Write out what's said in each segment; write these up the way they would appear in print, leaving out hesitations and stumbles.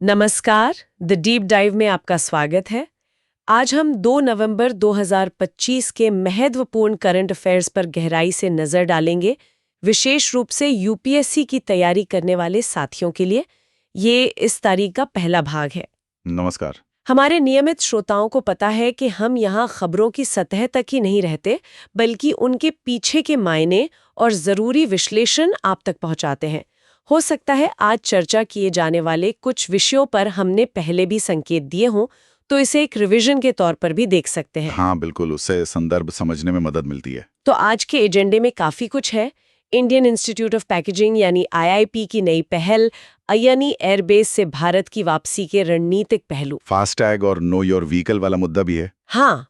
नमस्कार, the deep dive में आपका स्वागत है। आज हम 2 नवंबर 2025 के महत्वपूर्ण करंट अफेयर्स पर गहराई से नजर डालेंगे, विशेष रूप से यूपीएससी की तैयारी करने वाले साथियों के लिए। ये इस तारीख का पहला भाग है। नमस्कार। हमारे नियमित श्रोताओं को पता है कि हम यहाँ खबरों की सतह तक ही नहीं रहते, बल्कि उनके पीछे के मायने और ज़रूरी विश्लेषण आप तक पहुँचाते हैं। हो सकता है आज चर्चा किए जाने वाले कुछ विषयों पर हमने पहले भी संकेत दिए हों, तो इसे एक रिवीजन के तौर पर भी देख सकते हैं। हाँ, बिल्कुल, उससे संदर्भ समझने में मदद मिलती है। तो आज के एजेंडे में काफ़ी कुछ है। इंडियन इंस्टीट्यूट ऑफ पैकेजिंग यानी आईआईपी की नई पहल, अयनी एयरबेस से भारत की वापसी के रणनीतिक पहलू, फास्टैग और नो योर व्हीकल वाला मुद्दा भी है। हाँ,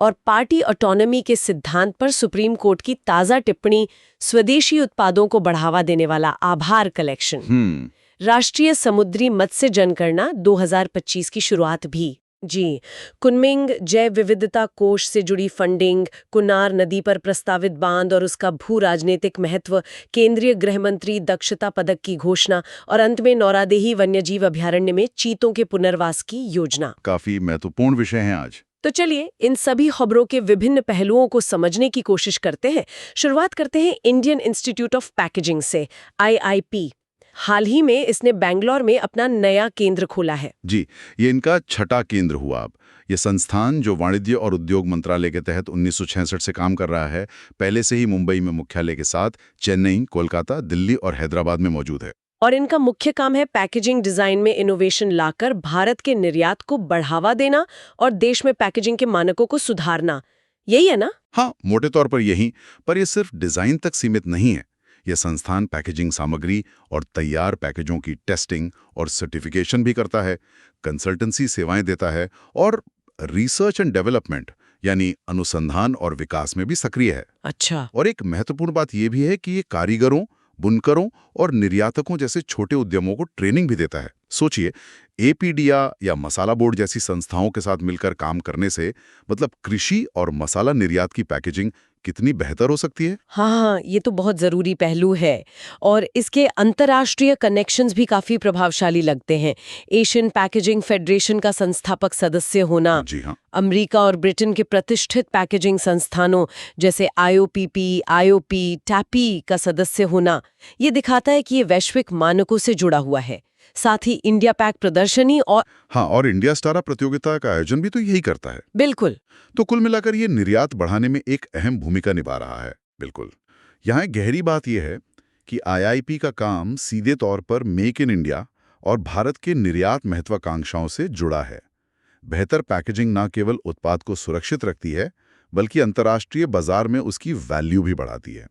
और पार्टी ऑटोनॉमी के सिद्धांत पर सुप्रीम कोर्ट की ताज़ा टिप्पणी, स्वदेशी उत्पादों को बढ़ावा देने वाला आभार कलेक्शन, राष्ट्रीय समुद्री मत्स्य जनगणना 2025 की शुरुआत भी। जी, कुनमिंग जैव विविधता कोष से जुड़ी फंडिंग, कुनार नदी पर प्रस्तावित बांध और उसका भू राजनीतिक महत्व, केंद्रीय गृह मंत्री दक्षता पदक की घोषणा और अंत में नौरादेही वन्यजीव अभयारण्य में चीतों के पुनर्वास की योजना। काफी महत्वपूर्ण विषय हैं आज। तो चलिए इन सभी खबरों के विभिन्न पहलुओं को समझने की कोशिश करते हैं। शुरुआत करते हैं इंडियन इंस्टीट्यूट ऑफ पैकेजिंग से, आईआईपी। हाल ही में इसने बैंगलोर में अपना नया केंद्र खोला है। जी, ये इनका छठा केंद्र हुआ अब। ये संस्थान, जो वाणिज्य और उद्योग मंत्रालय के तहत 1966 से काम कर रहा है, पहले से ही मुंबई में मुख्यालय के साथ चेन्नई, कोलकाता, दिल्ली और हैदराबाद में मौजूद है। और इनका मुख्य काम है पैकेजिंग डिजाइन में इनोवेशन लाकर भारत के निर्यात को बढ़ावा देना और देश में पैकेजिंग के मानकों को सुधारना। यही है ना? हाँ, मोटे तौर पर यही, पर ये सिर्फ डिजाइन तक सीमित नहीं है। यह संस्थान पैकेजिंग सामग्री और तैयार पैकेजों की टेस्टिंग और सर्टिफिकेशन भी करता है, कंसल्टेंसी सेवाएं देता है और रिसर्च एंड डेवलपमेंट यानी अनुसंधान और विकास में भी सक्रिय है। अच्छा। और एक महत्वपूर्ण बात यह भी है कि ये कारीगरों, बुनकरों और निर्यातकों जैसे छोटे उद्यमों को ट्रेनिंग भी देता है। सोचिए, एपीडिया या मसाला बोर्ड जैसी संस्थाओं के साथ मिलकर काम करने से मतलब कृषि और मसाला निर्यात की पैकेजिंग कितनी बेहतर हो सकती है। हाँ, ये तो बहुत जरूरी पहलू है। और इसके अंतर्राष्ट्रीय कनेक्शंस भी काफी प्रभावशाली लगते हैं। एशियन पैकेजिंग फेडरेशन का संस्थापक सदस्य होना, जी हाँ, अमेरिका और ब्रिटेन के प्रतिष्ठित पैकेजिंग संस्थानों जैसे आईओपीपी, आईओपी, टैपी का सदस्य होना, ये दिखाता है कि ये वैश्विक मानकों से जुड़ा हुआ है। साथ ही इंडिया पैक प्रदर्शनी और इंडिया स्टारा प्रतियोगिता का आयोजन भी तो यही करता है। बिल्कुल। तो कुल मिलाकर ये निर्यात बढ़ाने में एक अहम भूमिका निभा रहा है। बिल्कुल। यहाँ एक गहरी बात यह है कि आईआईपी का काम सीधे तौर पर मेक इन इंडिया और भारत के निर्यात महत्वाकांक्षाओं से जुड़ा है। बेहतर पैकेजिंग न केवल उत्पाद को सुरक्षित रखती है, बल्कि अंतर्राष्ट्रीय बाजार में उसकी वैल्यू भी बढ़ाती है।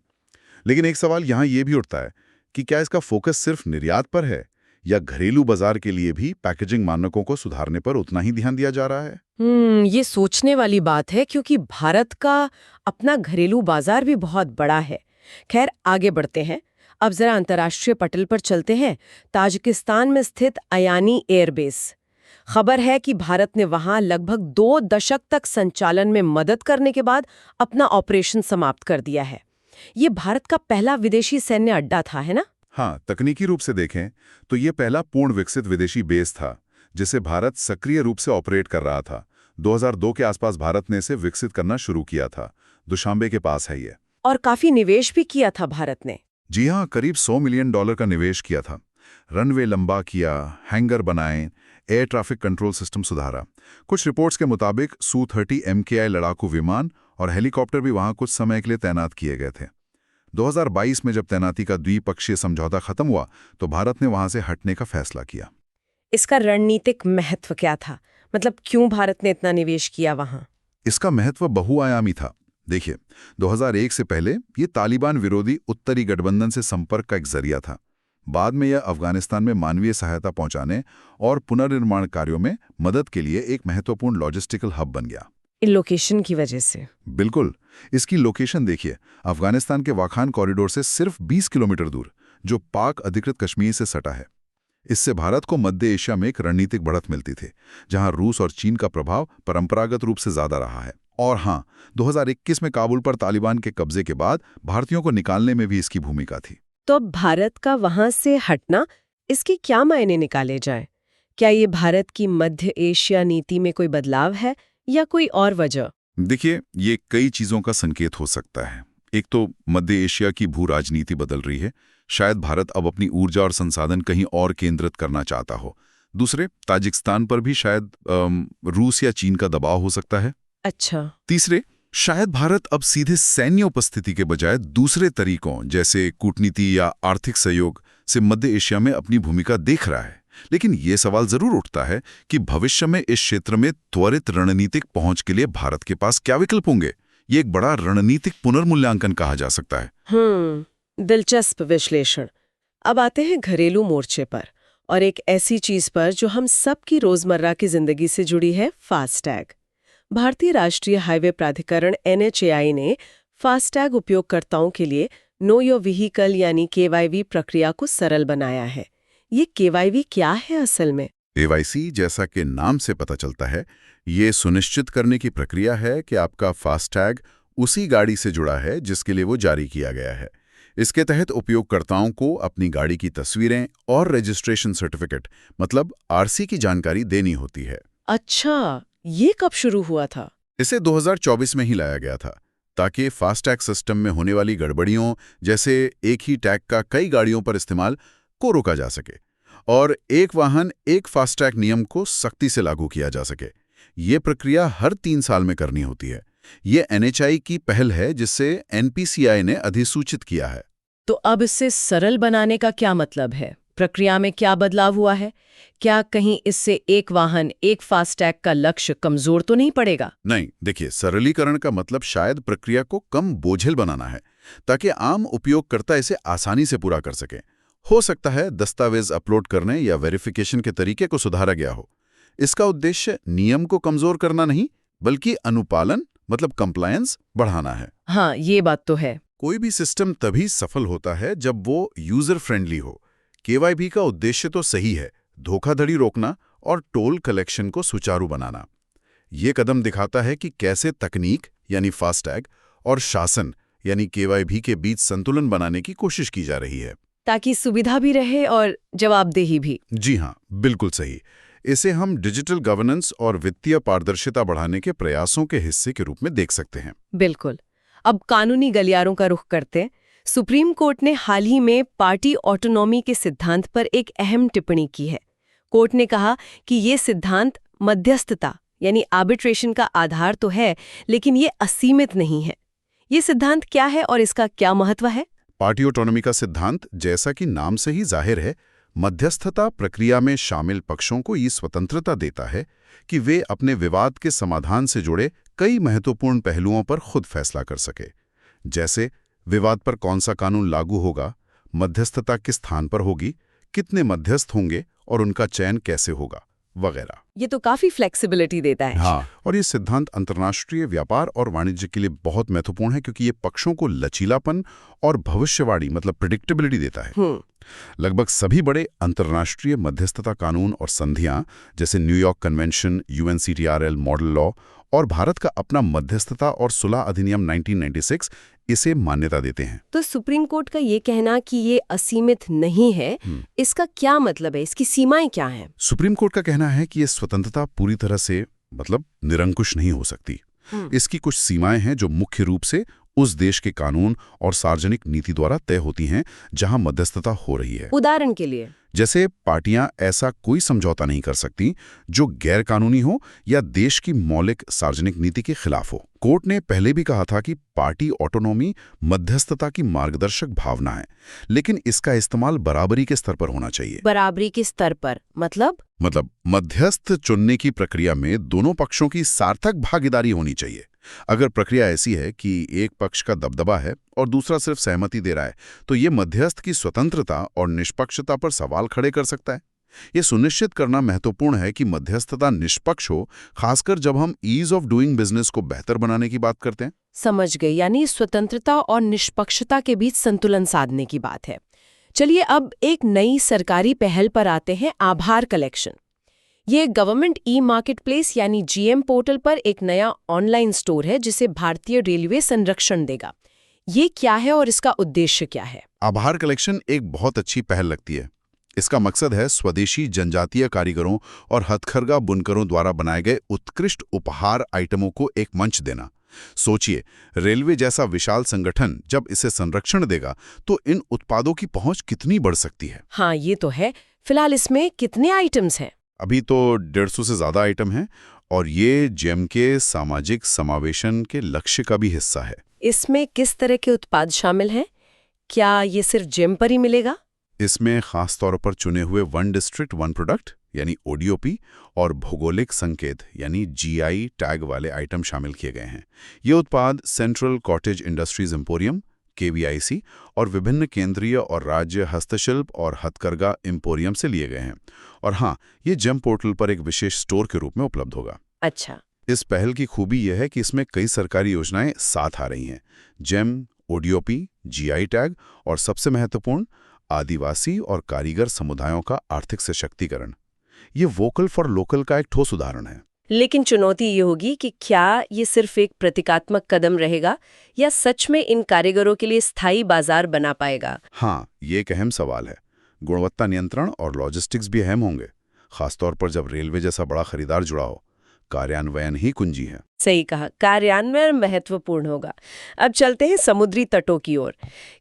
लेकिन एक सवाल यहाँ ये भी उठता है कि क्या इसका फोकस सिर्फ निर्यात पर है या घरेलू बाजार के लिए भी पैकेजिंग मानकों को सुधारने पर उतना ही ध्यान दिया जा रहा है। ये सोचने वाली बात है, क्योंकि भारत का अपना घरेलू बाजार भी बहुत बड़ा है। खैर, आगे बढ़ते हैं। अब जरा अंतर्राष्ट्रीय पटल पर चलते हैं। ताजिकिस्तान में स्थित अयानी एयरबेस। खबर है कि भारत ने वहां लगभग 2 दशक तक संचालन में मदद करने के बाद अपना ऑपरेशन समाप्त कर दिया है। ये भारत का पहला विदेशी सैन्य अड्डा था, है ना? हाँ, तकनीकी रूप से देखें तो ये पहला पूर्ण विकसित विदेशी बेस था जिसे भारत सक्रिय रूप से ऑपरेट कर रहा था। 2002 के आसपास भारत ने इसे विकसित करना शुरू किया था। दुशांबे के पास है ये। और काफी निवेश भी किया था भारत ने। जी हाँ, करीब $100 मिलियन का निवेश किया था। रनवे लंबा किया, हैंगर बनाए, एयर ट्रैफिक कंट्रोल सिस्टम सुधारा। कुछ रिपोर्ट्स के मुताबिक Su-30 MKI लड़ाकू विमान और हेलीकॉप्टर भी वहां कुछ समय के लिए तैनात किए गए थे। 2022 में जब तैनाती का द्विपक्षीय समझौता खत्म हुआ तो भारत ने वहां से हटने का फैसला किया। इसका रणनीतिक महत्व क्या था? मतलब क्यों भारत ने इतना निवेश किया वहां? इसका महत्व बहुआयामी था। देखिए, 2001 से पहले ये तालिबान विरोधी उत्तरी गठबंधन से संपर्क का एक जरिया था। बाद में यह अफगानिस्तान में मानवीय सहायता पहुंचाने और पुनर्निर्माण कार्यों में मदद के लिए एक महत्वपूर्ण लॉजिस्टिकल हब बन गया। इन लोकेशन की वजह से? बिल्कुल। इसकी लोकेशन देखिए, अफगानिस्तान के वाखान कॉरिडोर से सिर्फ 20 किलोमीटर दूर, जो पाक अधिकृत कश्मीर से सटा है। इससे भारत को मध्य एशिया में एक रणनीतिक बढ़त मिलती थी, जहां रूस और चीन का प्रभाव परंपरागत रूप से ज्यादा रहा है। और हाँ, 2021 में काबुल पर तालिबान के कब्जे के बाद भारतीयों को निकालने में भी इसकी भूमिका थी। तो अब भारत का वहां से हटना, इसके क्या मायने निकाले जाए? क्या ये भारत की मध्य एशिया नीति में कोई बदलाव है या कोई और वजह? देखिए, ये कई चीजों का संकेत हो सकता है। एक तो मध्य एशिया की भू राजनीति बदल रही है। शायद भारत अब अपनी ऊर्जा और संसाधन कहीं और केंद्रित करना चाहता हो। दूसरे, ताजिकिस्तान पर भी शायद रूस या चीन का दबाव हो सकता है। अच्छा। तीसरे, शायद भारत अब सीधे सैन्य उपस्थिति के बजाय दूसरे तरीकों जैसे कूटनीति या आर्थिक सहयोग से मध्य एशिया में अपनी भूमिका देख रहा है। लेकिन ये सवाल जरूर उठता है कि भविष्य में इस क्षेत्र में त्वरित रणनीतिक पहुंच के लिए भारत के पास क्या विकल्प होंगे। ये एक बड़ा रणनीतिक पुनर्मूल्यांकन कहा जा सकता है। दिलचस्प विश्लेषण। अब आते हैं घरेलू मोर्चे पर, और एक ऐसी चीज पर जो हम सबकी रोजमर्रा की जिंदगी से जुड़ी है, फास्टैग। भारतीय राष्ट्रीय हाईवे प्राधिकरण NHAI ने फास्टैग उपयोगकर्ताओं के लिए नो योर व्हीकल यानी KYV प्रक्रिया को सरल बनाया है। ये KYV क्या है असल में? KYC, जैसा कि नाम से पता चलता है, ये सुनिश्चित करने की प्रक्रिया है कि आपका फास्टैग उसी गाड़ी से जुड़ा है जिसके लिए वो जारी किया गया है। इसके तहत उपयोगकर्ताओं को अपनी गाड़ी की तस्वीरें और रजिस्ट्रेशन सर्टिफिकेट मतलब RC की जानकारी देनी होती है। अच्छा, ये कब शुरू हुआ था? इसे 2024 में ही लाया गया था ताकि फास्टैग सिस्टम में होने वाली गड़बड़ियों जैसे एक ही टैग का कई गाड़ियों पर इस्तेमाल को रोका जा सके और एक वाहन एक फास्टैग नियम को सख्ती से लागू किया जा सके। ये प्रक्रिया हर 3 साल में करनी होती है। ये NHAI की पहल है जिससे NPCI ने अधिसूचित किया है। तो अब इसे सरल बनाने का क्या मतलब है? प्रक्रिया में क्या बदलाव हुआ है? क्या कहीं इससे एक वाहन एक फास्टैग का लक्ष्य कमजोर तो नहीं पड़ेगा? नहीं, देखिए, सरलीकरण का मतलब शायद प्रक्रिया को कम बोझिल बनाना है ताकि आम उपयोगकर्ता इसे आसानी से पूरा कर सके। हो सकता है दस्तावेज अपलोड करने या वेरिफिकेशन के तरीके को सुधारा गया हो। इसका उद्देश्य नियम को कमजोर करना नहीं बल्कि अनुपालन मतलब कंप्लायंस बढ़ाना है। हाँ, ये बात तो है। कोई भी सिस्टम तभी सफल होता है जब वो यूजर फ्रेंडली हो। KYB का उद्देश्य तो सही है, धोखाधड़ी रोकना और टोल कलेक्शन को सुचारू बनाना। ये कदम दिखाता है कि कैसे तकनीक यानी फास्टैग और शासन यानी KYB के बीच संतुलन बनाने की कोशिश की जा रही है, ताकि सुविधा भी रहे और जवाबदेही भी। जी हाँ, बिल्कुल सही। इसे हम डिजिटल गवर्नेंस और वित्तीय पारदर्शिता बढ़ाने के प्रयासों के हिस्से के रूप में देख सकते हैं। बिल्कुल। अब कानूनी गलियारों का रुख करते हैं। सुप्रीम कोर्ट ने हाल ही में पार्टी ऑटोनॉमी के सिद्धांत पर एक अहम टिप्पणी की है। कोर्ट ने कहा कि ये सिद्धांत मध्यस्थता यानी आर्बिट्रेशन का आधार तो है, लेकिन ये असीमित नहीं है। ये सिद्धांत क्या है और इसका क्या महत्व है? पार्टी ऑटोनॉमी का सिद्धांत, जैसा कि नाम से ही जाहिर है, मध्यस्थता प्रक्रिया में शामिल पक्षों को ये स्वतंत्रता देता है कि वे अपने विवाद के समाधान से जुड़े कई महत्वपूर्ण पहलुओं पर खुद फैसला कर सके, जैसे विवाद पर कौन सा कानून लागू होगा, मध्यस्थता किस स्थान पर होगी, कितने मध्यस्थ होंगे और उनका चयन कैसे होगा, वगैरह। ये तो काफी फ्लेक्सिबिलिटी देता है। हाँ, और ये सिद्धांत अंतर्राष्ट्रीय व्यापार और वाणिज्य के लिए बहुत महत्वपूर्ण है क्योंकि ये पक्षों को लचीलापन और भविष्यवाणी मतलब प्रेडिक्टेबिलिटी देता है। लगभग सभी बड़े अंतर्राष्ट्रीय मध्यस्थता कानून और संधियां जैसे New York convention, UNCTRL model law और भारत का अपना मध्यस्थता और सुलह अधिनियम 1996 इसे मान्यता देते हैं। तो सुप्रीम कोर्ट का ये कहना कि ये असीमित नहीं है, इसका क्या मतलब है? इसकी सीमाएं क्या हैं? सुप्रीम कोर्ट का कहना है कि ये स्वतंत्रता पूरी तरह से मतलब निरंकुश नहीं हो सकती। इसकी कुछ सीमाएं हैं जो मुख्य रूप से उस देश के कानून और सार्वजनिक नीति द्वारा तय होती हैं जहां मध्यस्थता हो रही है। उदाहरण के लिए, जैसे पार्टियां ऐसा कोई समझौता नहीं कर सकती जो गैर कानूनी हो या देश की मौलिक सार्वजनिक नीति के खिलाफ हो। कोर्ट ने पहले भी कहा था कि पार्टी ऑटोनॉमी मध्यस्थता की मार्गदर्शक भावना है, लेकिन इसका इस्तेमाल बराबरी के स्तर पर होना चाहिए। बराबरी के स्तर पर मतलब मध्यस्थ चुनने की प्रक्रिया में दोनों पक्षों की सार्थक भागीदारी होनी चाहिए। अगर प्रक्रिया ऐसी है कि एक पक्ष का दबदबा है और दूसरा सिर्फ सहमति दे रहा है, तो ये मध्यस्थ की स्वतंत्रता और निष्पक्षता पर सवाल खड़े कर सकता है। ये सुनिश्चित करना महत्वपूर्ण है कि मध्यस्थता निष्पक्ष हो, खासकर जब हम ईज ऑफ डूइंग बिजनेस को बेहतर बनाने की बात करते हैं। समझ गई, यानी स्वतंत्रता और निष्पक्षता के बीच संतुलन साधने की बात है। चलिए अब एक नई सरकारी पहल पर आते हैं, आभार कलेक्शन। ये गवर्नमेंट ई-मार्केट प्लेस यानी GM पोर्टल पर एक नया ऑनलाइन स्टोर है जिसे भारतीय रेलवे संरक्षण देगा। ये क्या है और इसका उद्देश्य क्या है? आभार कलेक्शन एक बहुत अच्छी पहल लगती है। इसका मकसद है स्वदेशी जनजातीय कारीगरों और हथकरघा बुनकरों द्वारा बनाए गए उत्कृष्ट उपहार आइटमों को एक मंच देना। सोचिए, रेलवे जैसा विशाल संगठन जब इसे संरक्षण देगा तो इन उत्पादों की पहुंच कितनी बढ़ सकती है। हाँ, ये तो है। फिलहाल इसमें कितने आइटम्स हैं? अभी तो 150 से ज्यादा आइटम हैं और ये जेम के सामाजिक समावेशन के लक्ष्य का भी हिस्सा है। इसमें किस तरह के उत्पाद शामिल हैं? क्या ये सिर्फ जेम पर ही मिलेगा? इसमें खास तौर पर चुने हुए वन डिस्ट्रिक्ट वन प्रोडक्ट यानी ओडीओपी और भौगोलिक संकेत यानी जीआई टैग वाले आइटम शामिल किए गए हैं। ये उत्पाद central cottage industries emporium KVIC और विभिन्न केंद्रीय और राज्य हस्तशिल्प और हथकरघा एम्पोरियम से लिए गए हैं। और हाँ, ये जेम पोर्टल पर एक विशेष स्टोर के रूप में उपलब्ध होगा। अच्छा। इस पहल की खूबी यह है कि इसमें कई सरकारी योजनाएं साथ आ रही हैं। जेम, ओडीओपी, जीआई टैग और सबसे महत्वपूर्ण आदिवासी और कारीगर समुदायों का आर्थिक सशक्तिकरण। ये वोकल फॉर लोकल का एक ठोस उदाहरण है। लेकिन चुनौती ये होगी कि क्या ये सिर्फ एक प्रतीकात्मक कदम रहेगा या सच में इन कारीगरों के लिए स्थायी बाजार बना पाएगा? हाँ, ये एक अहम सवाल है। गुणवत्ता नियंत्रण और लॉजिस्टिक्स भी अहम होंगे, खासतौर पर जब रेलवे जैसा बड़ा खरीदार जुड़ा हो। कार्यान्वयन ही कुंजी है। सही कहा, कार्यान्वयन महत्वपूर्ण होगा। अब चलते हैं समुद्री तटों की ओर।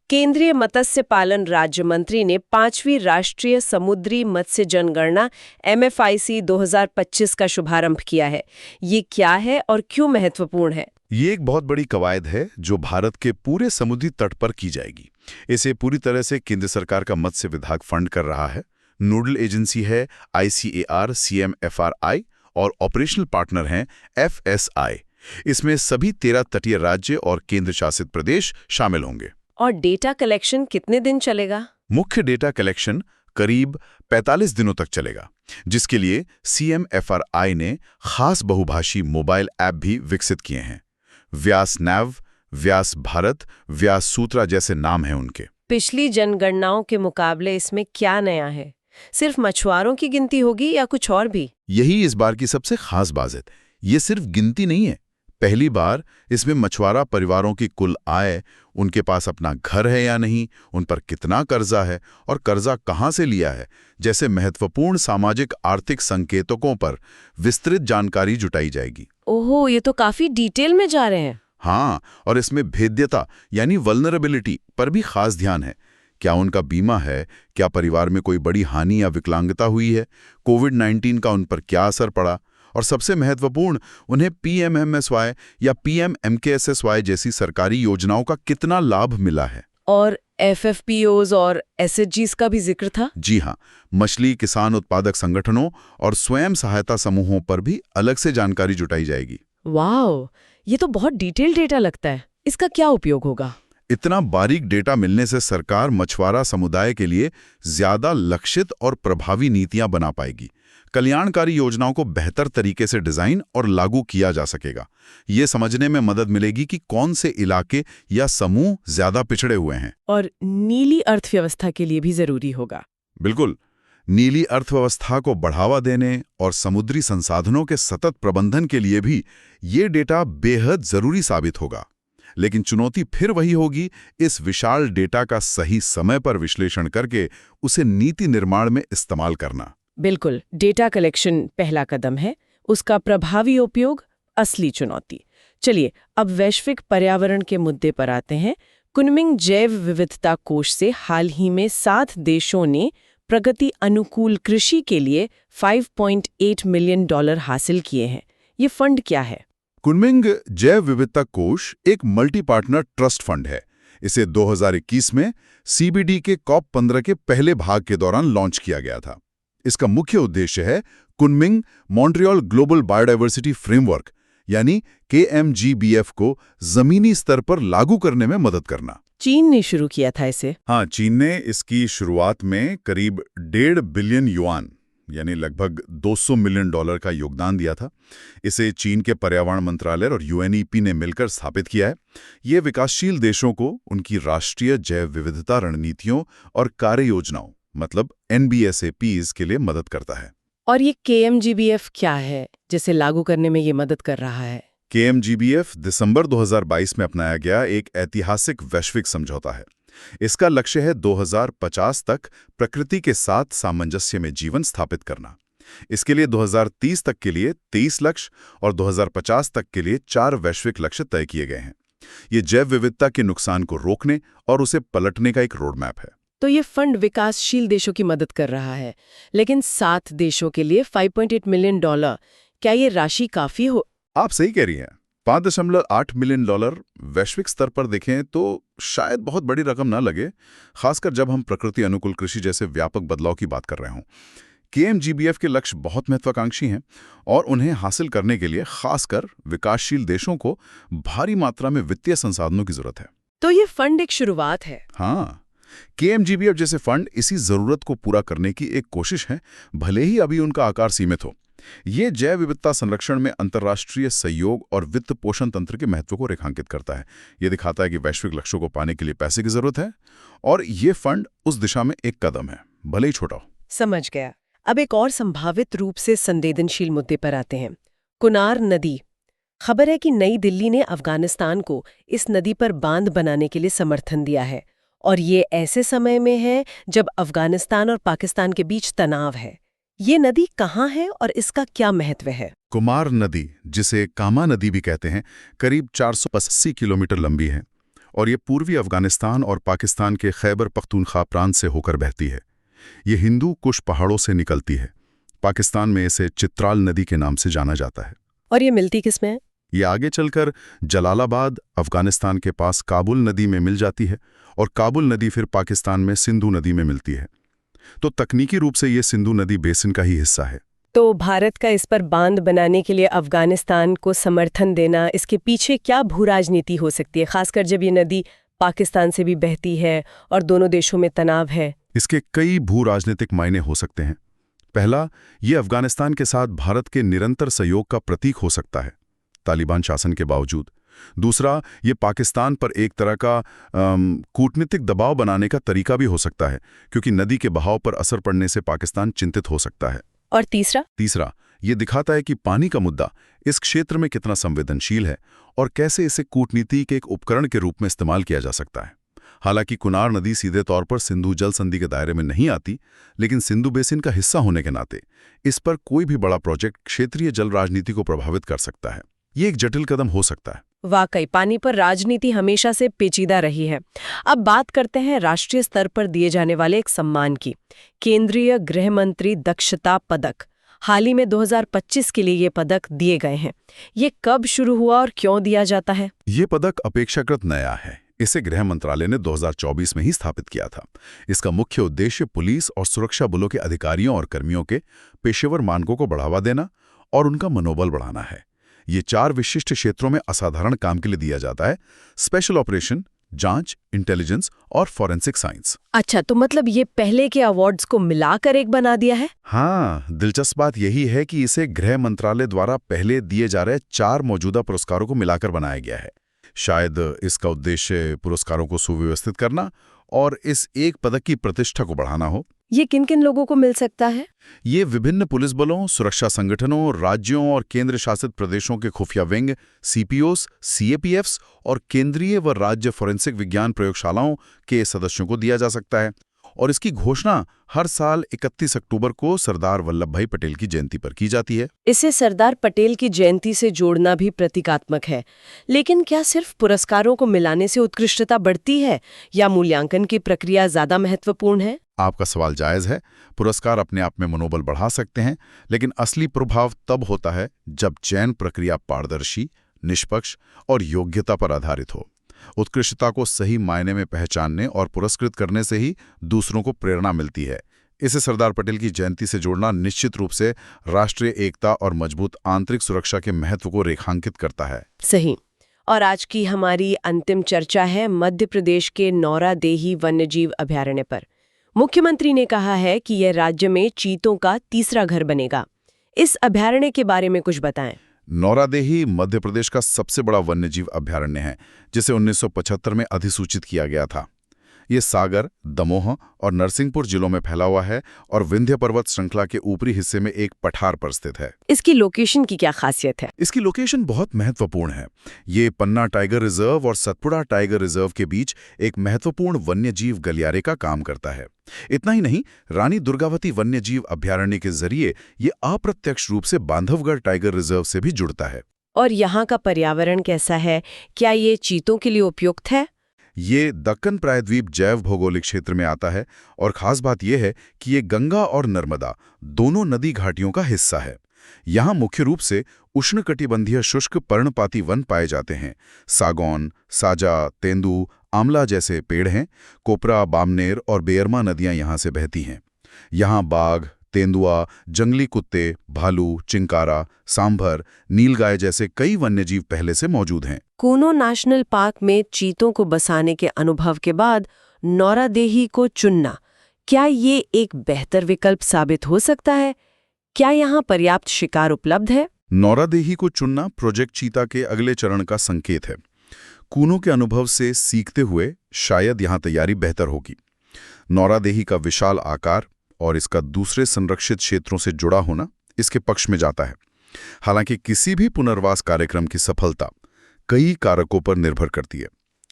केंद्रीय मत्स्य पालन राज्य मंत्री ने 5वीं राष्ट्रीय समुद्री मत्स्य जनगणना MFIC 2025 का शुभारंभ किया है। ये क्या है और क्यों महत्वपूर्ण है? ये एक बहुत बड़ी कवायद है जो भारत के पूरे समुद्री तट पर की जाएगी। इसे पूरी तरह से केंद्र सरकार का मत्स्य विभाग फंड कर रहा है। नोडल एजेंसी है ICAR CMFRI और ऑपरेशनल पार्टनर हैं FSI। इसमें सभी 13 तटीय राज्य और केंद्र शासित प्रदेश शामिल होंगे। और डेटा कलेक्शन कितने दिन चलेगा? मुख्य डेटा कलेक्शन करीब 45 दिनों तक चलेगा, जिसके लिए CMFRI ने खास बहुभाषी मोबाइल ऐप भी विकसित किए हैं। व्यास नैव, व्यास भारत, व्यास सूत्रा जैसे नाम हैं उनके। पिछली जनगणनाओं के मुकाबले इसमें क्या नया है? सिर्फ मछुआरों की गिनती होगी या कुछ और भी? यही इस बार की सबसे खास बात है। ये सिर्फ गिनती नहीं है। पहली बार इसमें मछुआरा परिवारों की कुल आय, उनके पास अपना घर है या नहीं, उन पर कितना कर्जा है और कर्जा कहाँ से लिया है, जैसे महत्वपूर्ण सामाजिक आर्थिक संकेतकों पर विस्तृत जानकारी जुटाई जाएगी। ओहो, ये तो काफी डिटेल में जा रहे हैं। हाँ, और इसमें भेद्यता यानी वल्नरेबिलिटी पर भी खास ध्यान है। क्या उनका बीमा है? क्या परिवार में कोई बड़ी हानि या विकलांगता हुई है? कोविड-19 का उन पर क्या असर पड़ा? और सबसे महत्वपूर्ण, उन्हें PMMSY या PMMKSSY जैसी सरकारी योजनाओं का कितना लाभ मिला है? और FFPOs और SHGs का भी जिक्र था? जी हाँ, मछली किसान उत्पादक संगठनों और स्वयं सहायता समूहों पर भी अलग से जानकारी जुटाई जाएगी। वाह, ये तो बहुत डिटेल डेटा लगता है। इसका क्या उपयोग होगा? इतना बारीक डेटा मिलने से सरकार मछुआरा समुदाय के लिए ज्यादा लक्षित और प्रभावी नीतियां बना पाएगी। कल्याणकारी योजनाओं को बेहतर तरीके से डिजाइन और लागू किया जा सकेगा। ये समझने में मदद मिलेगी कि कौन से इलाके या समूह ज्यादा पिछड़े हुए हैं। और नीली अर्थव्यवस्था के लिए भी जरूरी होगा। बिल्कुल, नीली अर्थव्यवस्था को बढ़ावा देने और समुद्री संसाधनों के सतत प्रबंधन के लिए भी ये डेटा बेहद जरूरी साबित होगा। लेकिन चुनौती फिर वही होगी, इस विशाल डेटा का सही समय पर विश्लेषण करके उसे नीति निर्माण में इस्तेमाल करना। बिल्कुल, डेटा कलेक्शन पहला कदम है, उसका प्रभावी उपयोग असली चुनौती। चलिए अब वैश्विक पर्यावरण के मुद्दे पर आते हैं। कुनमिंग जैव विविधता कोष से हाल ही में 7 देशों ने प्रगति अनुकूल कृषि के लिए $5.8 मिलियन हासिल किए हैं। ये फंड क्या है? कुनमिंग जैव विविधता कोष एक मल्टी पार्टनर ट्रस्ट फंड है। इसे 2021 में CBD के COP15 के पहले भाग के दौरान लॉन्च किया गया था। इसका मुख्य उद्देश्य है Kunming Montreal global biodiversity framework यानी KMGBF को जमीनी स्तर पर लागू करने में मदद करना। चीन ने शुरू किया था इसे। हाँ, चीन ने इसकी शुरुआत में करीब 1.5 बिलियन युआन यानी लगभग $200 मिलियन का योगदान दिया था। इसे चीन के पर्यावरण मंत्रालय और UNEP ने मिलकर स्थापित किया है। ये विकासशील देशों को उनकी राष्ट्रीय जैव विविधता रणनीतियों और कार्य योजनाओं मतलब NBSAPs के लिए मदद करता है। और ये KMGBF क्या है जिसे लागू करने में ये मदद कर रहा है? KMGBF दिसंबर 2022 में अपनाया गया एक ऐतिहासिक वैश्विक समझौता है। इसका लक्ष्य है 2050 तक प्रकृति के साथ सामंजस्य में जीवन स्थापित करना। इसके लिए 2030 तक के लिए 23 लक्ष्य और 2050 तक के लिए 4 वैश्विक लक्ष्य तय किए गए हैं। ये जैव विविधता के नुकसान को रोकने और उसे पलटने का एक रोड मैप है। तो ये फंड विकासशील देशों की मदद कर रहा है, लेकिन 7 देशों के लिए $5.8 मिलियन, क्या ये राशि काफी हो? आप सही कह रही हैं। $5.8 मिलियन वैश्विक स्तर पर देखें तो शायद बहुत बड़ी रकम ना लगे, खासकर जब हम प्रकृति अनुकूल कृषि जैसे व्यापक बदलाव की बात कर रहे हों। KMGBF के लक्ष्य बहुत महत्वाकांक्षी हैं और उन्हें हासिल करने के लिए खासकर विकासशील देशों को भारी मात्रा में वित्तीय संसाधनों की जरूरत है। तो ये फंड एक शुरुआत है। हाँ, KMGBF जैसे फंड इसी जरूरत को पूरा करने की एक कोशिश है, भले ही अभी उनका आकार सीमित हो। ये जैव विविधता संरक्षण में अंतर्राष्ट्रीय सहयोग और वित्त पोषण तंत्र के महत्व को रेखांकित करता है। ये दिखाता है कि वैश्विक लक्ष्यों को पाने के लिए पैसे की जरूरत है और ये फंड उस दिशा में एक कदम है, भले ही छोटा हो। समझ गया। अब एक और संभावित रूप से संवेदनशील मुद्दे पर आते हैं। कुनार नदी। खबर है कि नई दिल्ली ने अफगानिस्तान को इस नदी पर बांध बनाने के लिए समर्थन दिया है, और ये ऐसे समय में है जब अफगानिस्तान और पाकिस्तान के बीच तनाव है। ये नदी कहाँ है और इसका क्या महत्व है? कुमार नदी, जिसे कामा नदी भी कहते हैं, करीब 480 किलोमीटर लंबी है और ये पूर्वी अफगानिस्तान और पाकिस्तान के खैबर पख्तूनख्वा प्रांत से होकर बहती है। ये हिंदू कुश पहाड़ों से निकलती है। पाकिस्तान में इसे चित्राल नदी के नाम से जाना जाता है। और ये मिलती किसमें है? ये आगे चलकर जलालाबाद, अफगानिस्तान के पास काबुल नदी में मिल जाती है और काबुल नदी फिर पाकिस्तान में सिंधु नदी में मिलती है। तो तकनीकी रूप से ये सिंधु नदी बेसिन का ही हिस्सा है। तो भारत का इस पर बांध बनाने के लिए अफगानिस्तान को समर्थन देना, इसके पीछे क्या भू राजनीति हो सकती है, खासकर जब ये नदी पाकिस्तान से भी बहती है और दोनों देशों में तनाव है? इसके कई भू राजनीतिक मायने हो सकते हैं। पहला, ये अफगानिस्तान के साथ भारत के निरंतर सहयोग का प्रतीक हो सकता है, तालिबान शासन के बावजूद। दूसरा, ये पाकिस्तान पर एक तरह का कूटनीतिक दबाव बनाने का तरीका भी हो सकता है, क्योंकि नदी के बहाव पर असर पड़ने से पाकिस्तान चिंतित हो सकता है। और तीसरा, ये दिखाता है कि पानी का मुद्दा इस क्षेत्र में कितना संवेदनशील है और कैसे इसे कूटनीति के एक उपकरण के रूप में इस्तेमाल किया जा सकता है। हालांकि कुनार नदी सीधे तौर पर सिंधु जल संधि के दायरे में नहीं आती, लेकिन सिंधु बेसिन का हिस्सा होने के नाते इस पर कोई भी बड़ा प्रोजेक्ट क्षेत्रीय जल राजनीति को प्रभावित कर सकता है। ये एक जटिल कदम हो सकता है। वाकई पानी पर राजनीति हमेशा से पेचीदा रही है। अब बात करते हैं राष्ट्रीय स्तर पर दिए जाने वाले एक सम्मान की, केंद्रीय गृह मंत्री दक्षता पदक। हाल ही में 2025 के लिए ये पदक दिए गए हैं। ये कब शुरू हुआ और क्यों दिया जाता है? ये पदक अपेक्षाकृत नया है। इसे गृह मंत्रालय ने 2024 में ही स्थापित किया था। इसका मुख्य उद्देश्य पुलिस और सुरक्षा बलों के अधिकारियों और कर्मियों के पेशेवर मानकों को बढ़ावा देना और उनका मनोबल बढ़ाना है। ये 4 विशिष्ट क्षेत्रों में असाधारण काम के लिए दिया जाता है: स्पेशल ऑपरेशन, जांच, इंटेलिजेंस और फॉरेंसिक साइंस। अच्छा, तो मतलब ये पहले के अवार्ड्स को मिलाकर एक बना दिया है? हाँ, दिलचस्प बात यही है कि इसे गृह मंत्रालय द्वारा पहले दिए जा रहे 4 मौजूदा पुरस्कारों को मिलाकर बनाया गया है। शायद इसका उद्देश्य पुरस्कारों को सुव्यवस्थित करना और इस एक पदक की प्रतिष्ठा को बढ़ाना हो। ये किन किन लोगों को मिल सकता है? ये विभिन्न पुलिस बलों, सुरक्षा संगठनों, राज्यों और केंद्र शासित प्रदेशों के खुफिया विंग, CPOs, CAPFs और केंद्रीय व राज्य फोरेंसिक विज्ञान प्रयोगशालाओं के सदस्यों को दिया जा सकता है। और इसकी घोषणा हर साल 31 अक्टूबर को सरदार वल्लभ भाई पटेल की जयंती पर की जाती है। इसे सरदार पटेल की जयंती से जोड़ना भी प्रतीकात्मक है। लेकिन क्या सिर्फ पुरस्कारों को मिलाने से उत्कृष्टता बढ़ती है या मूल्यांकन की प्रक्रिया ज्यादा महत्वपूर्ण है? आपका सवाल जायज है। पुरस्कार अपने आप में मनोबल बढ़ा सकते हैं, लेकिन असली प्रभाव तब होता है जब चयन प्रक्रिया पारदर्शी, निष्पक्ष और योग्यता पर आधारित हो। उत्कृष्टता को सही मायने में पहचानने और पुरस्कृत करने से ही दूसरों को प्रेरणा मिलती है। इसे सरदार पटेल की जयंती से जोड़ना निश्चित रूप से राष्ट्रीय एकता और मजबूत आंतरिक सुरक्षा के महत्व को रेखांकित करता है। सही। और आज की हमारी अंतिम चर्चा है मध्य प्रदेश के नौरादेही वन्यजीव अभयारण्य पर। मुख्यमंत्री ने कहा है कि यह राज्य में चीतों का तीसरा घर बनेगा। इस अभयारण्य के बारे में कुछ बताएं। नौरादेही मध्य प्रदेश का सबसे बड़ा वन्यजीव अभयारण्य है, जिसे 1975 में अधिसूचित किया गया था। ये सागर, दमोह और नरसिंहपुर जिलों में फैला हुआ है और विंध्य पर्वत श्रृंखला के ऊपरी हिस्से में एक पठार पर स्थित है। इसकी लोकेशन की क्या खासियत है? इसकी लोकेशन बहुत महत्वपूर्ण है। ये पन्ना टाइगर रिजर्व और सतपुड़ा टाइगर रिजर्व के बीच एक महत्वपूर्ण वन्यजीव गलियारे का काम करता है। इतना ही नहीं, रानी दुर्गावती वन्यजीव अभयारण्य के जरिए ये अप्रत्यक्ष रूप से बांधवगढ़ टाइगर रिजर्व से भी जुड़ता है। और यहाँ का पर्यावरण कैसा है? क्या ये चीतों के लिए उपयुक्त है? ये दक्कन प्रायद्वीप जैव भौगोलिक क्षेत्र में आता है और खास बात यह है कि ये गंगा और नर्मदा दोनों नदी घाटियों का हिस्सा है। यहाँ मुख्य रूप से उष्णकटिबंधीय शुष्क पर्णपाती वन पाए जाते हैं। सागौन, साजा, तेंदू, आंवला जैसे पेड़ हैं। कोपरा, बामनेर और बेयरमा नदियां यहाँ से बहती हैं। यहाँ बाघ, तेंदुआ, जंगली कुत्ते, भालू, चिंकारा, सांभर, नीलगाय जैसे कई वन्यजीव पहले से मौजूद हैं। कूनो नेशनल पार्क में चीतों को बसाने के अनुभव के बाद नौरादेही को चुनना, क्या ये एक बेहतर विकल्प साबित हो सकता है? क्या यहाँ पर्याप्त शिकार उपलब्ध है? नौरादेही को चुनना प्रोजेक्ट चीता के अगले चरण का संकेत है। कूनो के अनुभव से सीखते हुए शायद यहाँ तैयारी बेहतर होगी। नौरादेही का विशाल आकार और इसका दूसरे संरक्षित क्षेत्रों से जुड़ा होना इसके पक्ष में जाता है। हालांकि किसी भी पुनर्वास कार्यक्रम की सफलता कई कारकों पर निर्भर करती है।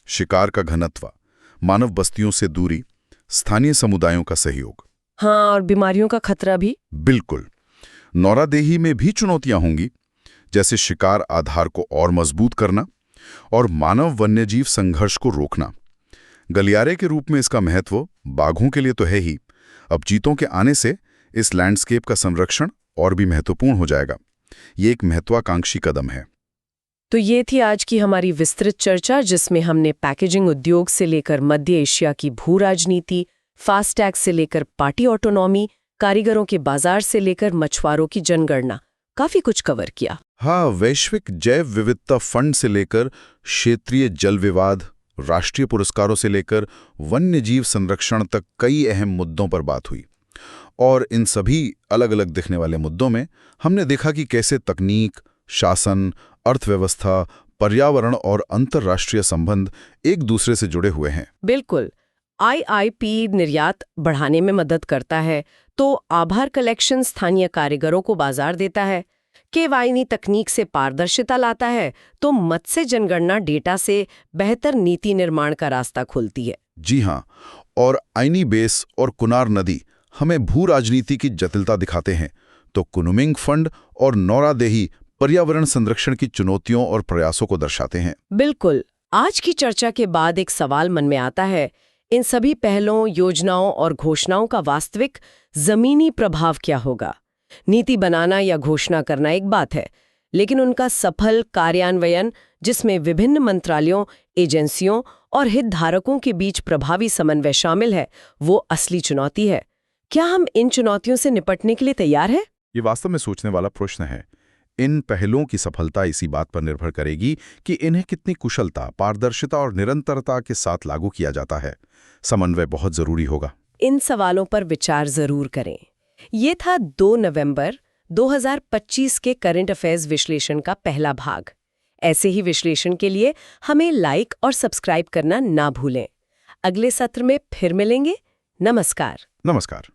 शिकार का घनत्व, मानव बस्तियों से दूरी, स्थानीय समुदायों का सहयोग। हाँ, और बीमारियों का खतरा भी। बिल्कुल। नौरादेही में भी चुनौतियां होंगी, जैसे शिकार आधार को और मजबूत करना और मानव वन्यजीव संघर्ष को रोकना। गलियारे के रूप में इसका महत्व बाघों के लिए तो है ही, अब चीतों के आने से इस लैंडस्केप का संरक्षण और भी महत्वपूर्ण हो जाएगा। ये एक महत्वाकांक्षी कदम है। तो ये थी आज की हमारी विस्तृत चर्चा, जिसमें हमने पैकेजिंग उद्योग से लेकर मध्य एशिया की भू राजनीति, फास्टैग से लेकर पार्टी ऑटोनॉमी, कारीगरों के बाजार से लेकर मछुआरों की जनगणना, काफी कुछ कवर किया। हाँ, वैश्विक जैव विविधता फंड से लेकर क्षेत्रीय जल विवाद, राष्ट्रीय पुरस्कारों से लेकर वन्यजीव संरक्षण तक कई अहम मुद्दों पर बात हुई। और इन सभी अलग अलग दिखने वाले मुद्दों में हमने देखा कि कैसे तकनीक, शासन, अर्थव्यवस्था, पर्यावरण और अंतर्राष्ट्रीय संबंध एक दूसरे से जुड़े हुए हैं। बिल्कुल। आईआईपी निर्यात बढ़ाने में मदद करता है, तो आभार कलेक्शन स्थानीय कारीगरों को बाजार देता है। केवाईनी तकनीक से पारदर्शिता लाता है, तो मत्स्य जनगणना डेटा से बेहतर नीति निर्माण का रास्ता खोलती है। जी हाँ, और आइनी बेस और कुनार नदी हमें भू राजनीति की जटिलता दिखाते हैं, तो कुनुमिंग फंड और नौरादेही पर्यावरण संरक्षण की चुनौतियों और प्रयासों को दर्शाते हैं। बिल्कुल। आज की चर्चा के बाद एक सवाल मन में आता है, इन सभी पहलों, योजनाओं और घोषणाओं का वास्तविक जमीनी प्रभाव क्या होगा? नीति बनाना या घोषणा करना एक बात है, लेकिन उनका सफल कार्यान्वयन, जिसमें विभिन्न मंत्रालयों, एजेंसियों और हितधारकों के बीच प्रभावी समन्वय शामिल है, वो असली चुनौती है। क्या हम इन चुनौतियों से निपटने के लिए तैयार हैं? ये वास्तव में सोचने वाला प्रश्न है। इन पहलों की सफलता इसी बात पर निर्भर करेगी कि इन्हें कितनी कुशलता, पारदर्शिता और निरंतरता के साथ लागू किया जाता है। समन्वय बहुत जरूरी होगा। इन सवालों पर विचार जरूर करें। ये था 2 नवंबर 2025 के करंट अफेयर्स विश्लेषण का पहला भाग। ऐसे ही विश्लेषण के लिए हमें लाइक और सब्सक्राइब करना ना भूलें। अगले सत्र में फिर मिलेंगे। नमस्कार। नमस्कार।